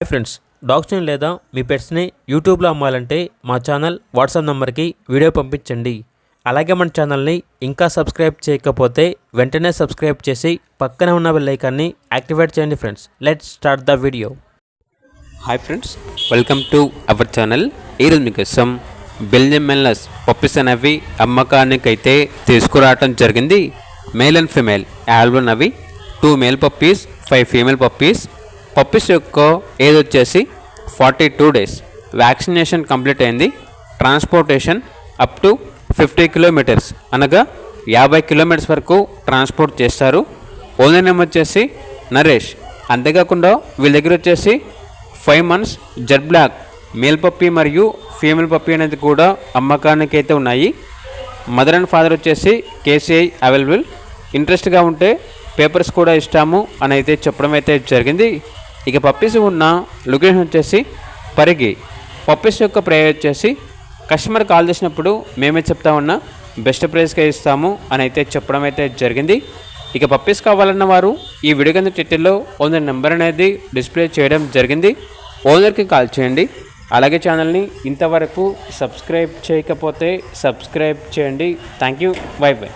Hi friends, డాగ్స్ని లేదా మీ పెట్స్ని యూట్యూబ్లో అమ్మాలంటే మా ఛానల్ వాట్సాప్ నెంబర్కి వీడియో పంపించండి. అలాగే మన ఛానల్ని ఇంకా సబ్స్క్రైబ్ చేయకపోతే వెంటనే సబ్స్క్రైబ్ చేసి పక్కనే ఉన్న బెల్ ఐకాన్ని యాక్టివేట్ చేయండి. Friends, let's start the video. Hi friends, welcome to our channel. ఈరోజు మీకోసం బెల్జియం మెల్లస్ పప్పీస్ అనేవి అమ్మకానికైతే తీసుకురావటం జరిగింది. మేల్ అండ్ ఫీమేల్ ఆల్బన్ అవి 2 male puppies 5 female puppies. Puppies యొక్క ఏజ్ వచ్చేసి 42 డేస్. వ్యాక్సినేషన్ కంప్లీట్ అయింది. ట్రాన్స్పోర్టేషన్ అప్ టు 50 కిలోమీటర్స్ అనగా 50 కిలోమీటర్స్ వరకు ట్రాన్స్పోర్ట్ చేస్తారు. ఓనర్ నేమ్ వచ్చేసి నరేష్. అంతేకాకుండా వీళ్ళ దగ్గర వచ్చేసి 5 months Z black male puppy మరియు ఫీమేల్ పప్పీ అనేది కూడా అమ్మకానికి అయితే ఉన్నాయి. మదర్ అండ్ ఫాదర్ వచ్చేసి కేసీఐ అవైలబుల్. ఇంట్రెస్ట్గా ఉంటే పేపర్స్ కూడా ఇస్తాము అని అయితే చెప్పడం అయితే జరిగింది. ఇక పప్పీస్ ఉన్న లొకేషన్ వచ్చేసి పరిగి. పప్పీస్ యొక్క ప్రైస్ వచ్చేసి కస్టమర్ కాల్ చేసినప్పుడు మేమే చెప్తా ఉన్నా బెస్ట్ ప్రైస్కే ఇస్తాము అని అయితే చెప్పడం అయితే జరిగింది. ఇక పప్పీస్ కావాలన్న వారు ఈ వీడియో కింద టైటిల్లో ఓనర్ నెంబర్ అనేది డిస్ప్లే చేయడం జరిగింది. ఓనర్కి కాల్ చేయండి. అలాగే ఛానల్ని ఇంతవరకు సబ్స్క్రైబ్ చేయకపోతే సబ్స్క్రైబ్ చేయండి. Thank you. By by.